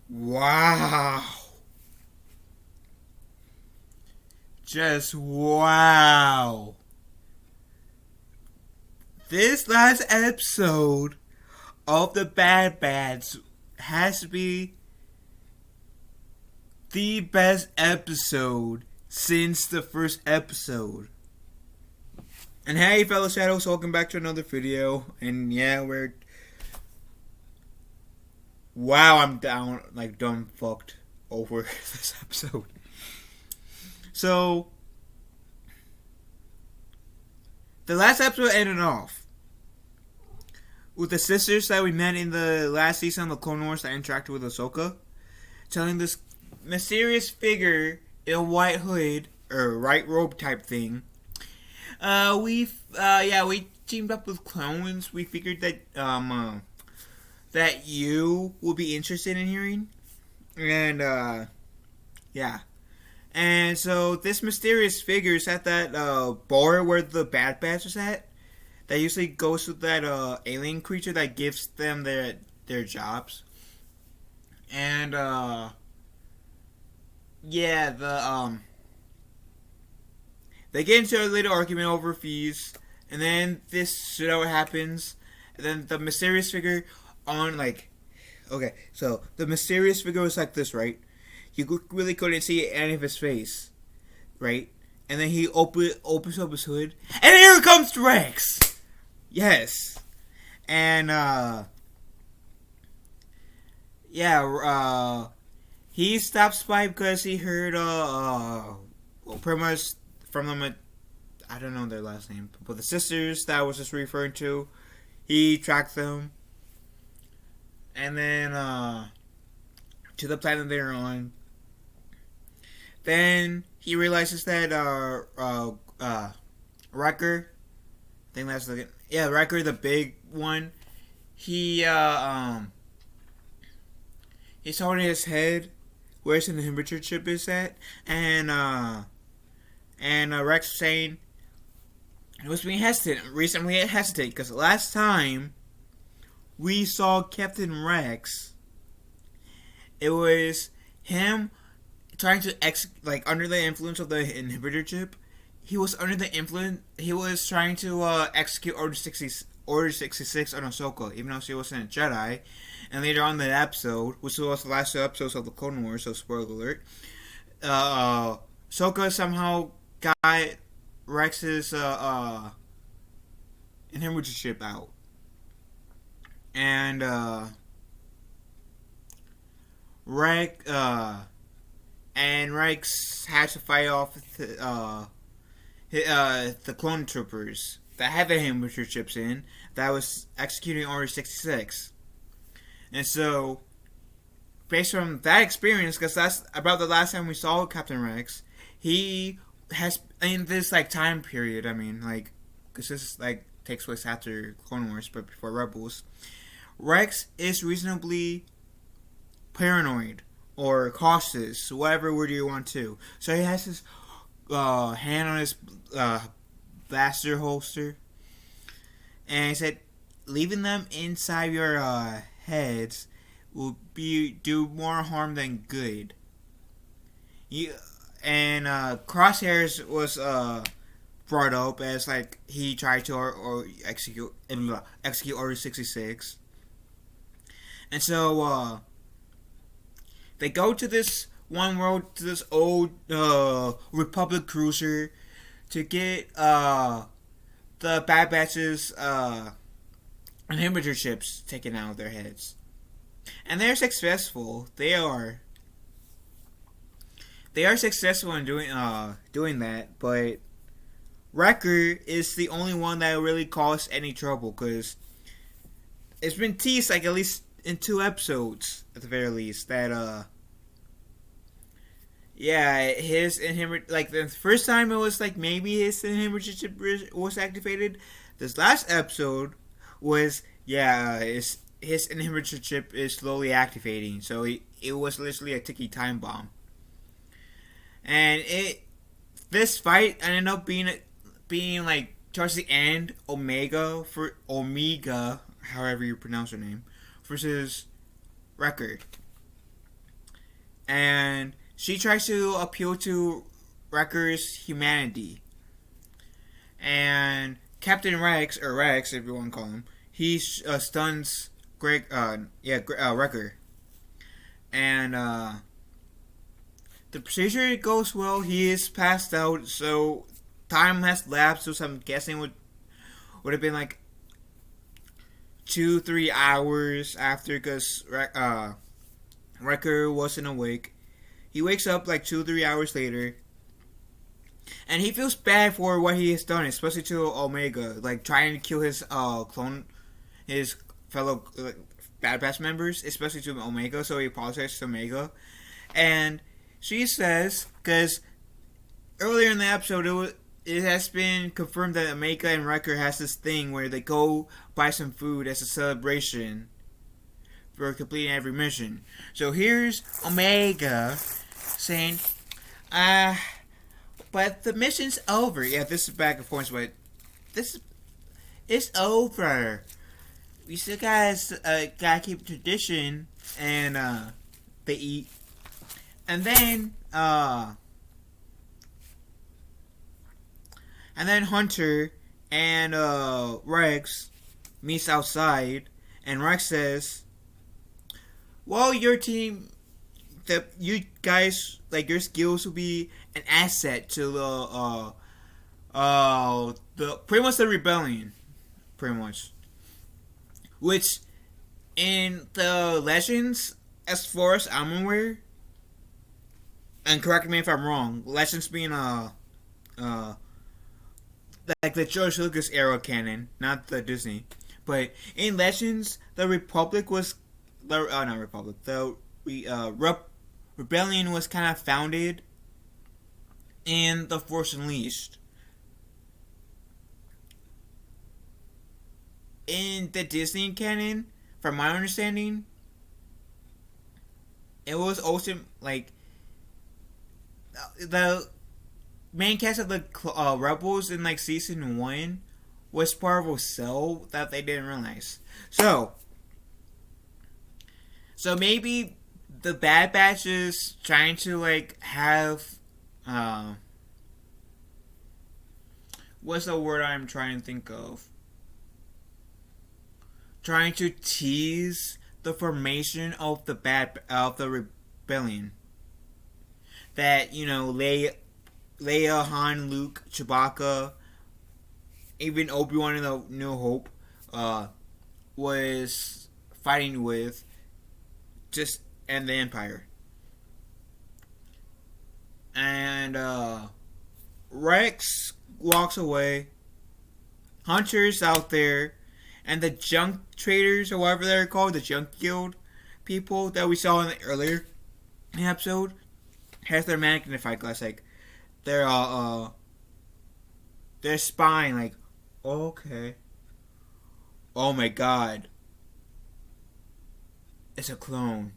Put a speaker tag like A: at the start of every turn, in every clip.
A: Wow. Just wow. This last episode of the Bad Batch has to be the best episode since the first episode. And hey, fellow Shadows, welcome back to another video. And yeah, wow, I'm down, like, dumb fucked over this episode. So, the last episode ended off with the sisters that we met in the last season of the Clone Wars that interacted with Ahsoka, telling this mysterious figure in a white hood or white robe type thing. We teamed up with clones. We figured that that you would be interested in hearing, and yeah. And so this mysterious figure is at that bar where the Bad Batch is at. That usually goes with that alien creature that gives them their jobs. And yeah, they get into a little argument over fees, and then this shit happens. And then the mysterious figure so the mysterious figure was like this, right? You really couldn't see any of his face, right? And then he opens up his hood, and here comes Rex. Yes, and he stops by because he heard pretty much from them. I don't know their last name, but the sisters that I was just referring to, he tracked them, and then to the planet they're on. Then he realizes that Wrecker, I think that's Wrecker, the big one. He's holding his head where his inhibitor chip is at, and Rex saying it was being hesitant. Recently, it hesitated because last time we saw Captain Rex, it was him trying to under the influence of the inhibitor chip. He was under the influence. He was trying to execute Order 66 on Ahsoka, even though she wasn't a Jedi. And later on in the episode, which was the last two episodes of the Clone Wars, so spoiler alert, Ahsoka somehow got Rex's inhibitor chip out, and Rex had to fight off the clone troopers that had the inhibitor chips in that was executing Order 66. And so, based on that experience, because that's about the last time we saw Captain Rex, he has, in this time period, because this takes place after Clone Wars but before Rebels, Rex is reasonably paranoid or cautious, whatever word you want to. So he has his hand on his blaster holster, and he said, leaving them inside your heads will do more harm than good. Crosshairs was brought up as he tried to execute Order 66, and so they go to this one world, to this old Republic cruiser to get the Bad Batch's inhibitor chips taken out of their heads. And they're successful. They are successful in doing that, but Wrecker is the only one that really caused any trouble, because it's been teased at least in 2 episodes at the very least that his inhibitor, the first time it was maybe his inhibitor chip was activated. This last episode was his inhibitor chip is slowly activating, so it was literally a ticky time bomb. And this fight ended up being towards the end, Omega, however you pronounce her name, versus Wrecker. and she tries to appeal to Wrecker's humanity. And Captain Rex, or Rex, if you want to call him, he stuns Wrecker, and the procedure goes well. He is passed out, so time has lapsed. So I'm guessing would have been like 2-3 hours after, because Wrecker wasn't awake. He wakes up like 2-3 hours later, and he feels bad for what he has done, especially to Omega, like trying to kill his his fellow Bad Batch members, especially to Omega. So he apologizes to Omega, and she says, because earlier in the episode it has been confirmed that Omega and Wrecker has this thing where they go buy some food as a celebration for completing every mission. So here's Omega saying, but the mission's over. Yeah, this is back and forth, but it's over. We still gotta keep tradition, and they eat, and then Hunter and Rex meets outside, and Rex says, "Well, your team, you guys, like, your skills will be an asset to the pretty much the rebellion, pretty much." Which, in the Legends, as far as I'm aware, and correct me if I'm wrong, Legends being like the George Lucas era canon, not the Disney. But in Legends, the Republic was not Republic. The rebellion was kind of founded in The Force Unleashed. In the Disney canon, from my understanding, it was also like the main cast of the Rebels in like season 1 was part of a cell that they didn't realize. So maybe the Bad Batch is trying to like have what's the word I'm trying to think of? Trying to tease the formation of the rebellion. That, you know, Leia, Han, Luke, Chewbacca, even Obi-Wan in the New Hope, was fighting with, just and the Empire. And Rex walks away. Hunter's out there, and the junk traders, or whatever they're called, the junk guild people that we saw in the earlier episode, has their magnified glass. Like, they're spying. Like, okay, oh my god, it's a clone.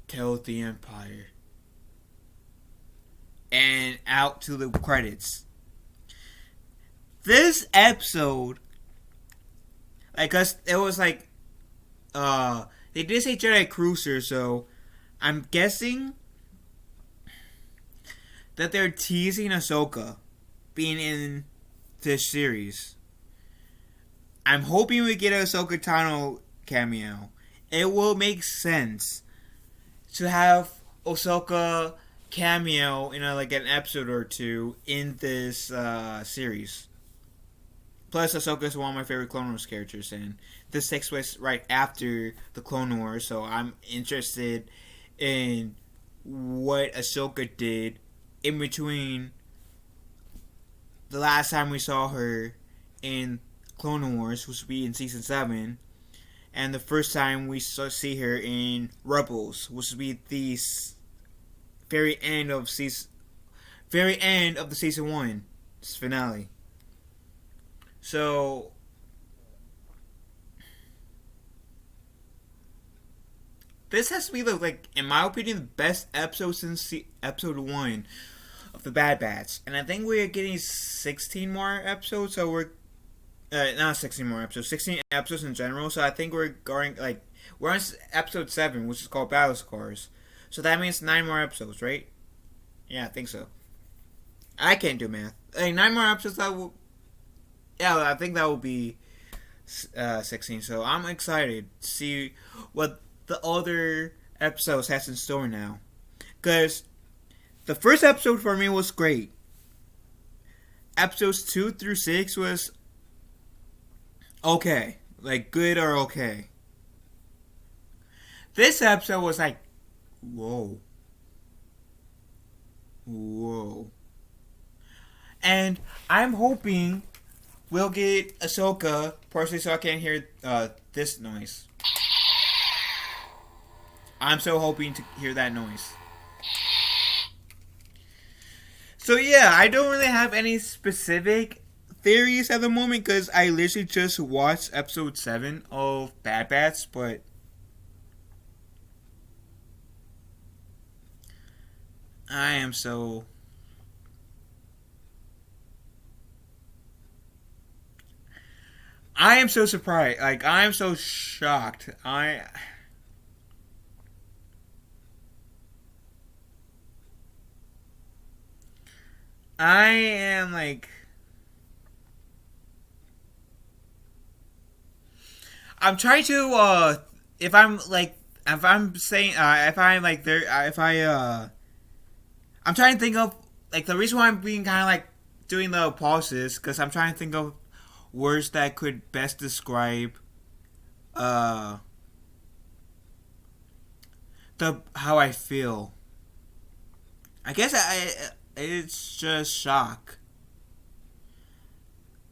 A: Tell the Empire. And out to the credits. This episode, like, cause it was like, they did say Jedi Cruiser, so I'm guessing that they're teasing Ahsoka being in this series. I'm hoping we get an Ahsoka Tano cameo. It will make sense to have Ahsoka cameo in like an episode or two in this series. Plus, Ahsoka is one of my favorite Clone Wars characters, and this takes place right after the Clone Wars, so I'm interested in what Ahsoka did in between the last time we saw her in Clone Wars, which will be in Season 7, and the first time we see her in Rebels, which will be the very end of the Season 1 finale. So, this has to be in my opinion, the best episode since episode 1 of the Bad Batch. And I think we're getting 16 more episodes, so we're not 16 more episodes, 16 episodes in general. So I think we're going We're on episode 7, which is called Battle Scars. So that means 9 more episodes, right? Yeah, I think so. I can't do math. Hey, 9 more episodes, that will... Yeah, I think that will be 16. So I'm excited to see what the other episodes has in store now. Because the first episode for me was great. Episodes 2 through 6 was okay. Like, good or okay. This episode was like, whoa. Whoa. And I'm hoping we'll get Ahsoka, partially so I can hear this noise. I'm so hoping to hear that noise. So yeah, I don't really have any specific theories at the moment because I literally just watched episode 7 of Bad Batch, but I am so surprised. Like, I am so shocked. I am like, I'm trying to if I'm like, if I'm saying if I'm like there if I I'm trying to think of like the reason why I'm being kind of like doing the pauses because I'm trying to think of words that could best describe uh the how I feel. I guess it's just shock.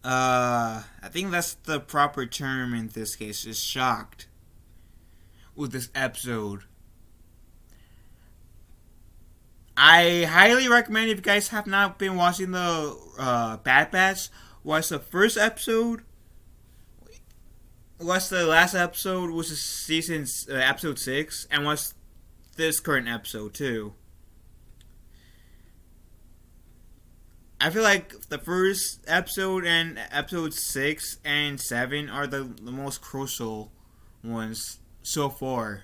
A: I think that's the proper term in this case. Is shocked with this episode. I highly recommend if you guys have not been watching the Bad Batch, watch the first episode. Watch the last episode, which is season episode 6, and watch this current episode too. I feel like the first episode and episode 6 and 7 are the most crucial ones so far.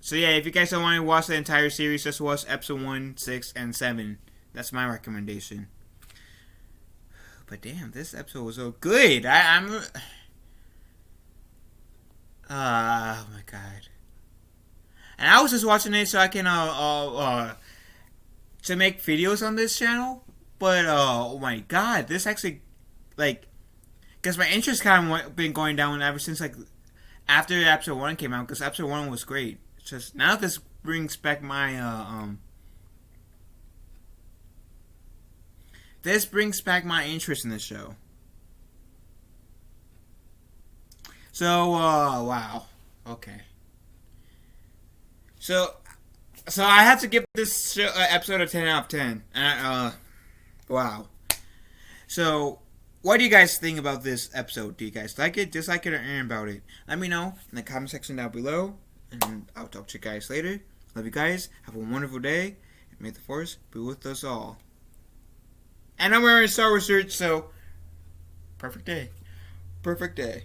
A: So yeah, if you guys don't want to watch the entire series, just watch episode 1, 6, and 7. That's my recommendation. But damn, this episode was so good. I'm... oh my god. And I was just watching it so I can to make videos on this channel. But oh my god, this actually like because my interest kind of been going down ever since like after episode 1 came out because episode 1 was great. It's just now this brings back my this brings back my interest in the show. So wow, okay. So I had to give this show, episode a 10 out of 10. Wow. So, what do you guys think about this episode? Do you guys like it, dislike it, or anything about it? Let me know in the comment section down below, and I'll talk to you guys later. Love you guys. Have a wonderful day, and may the Force be with us all. And I'm wearing a Star Wars shirt, so perfect day. Perfect day.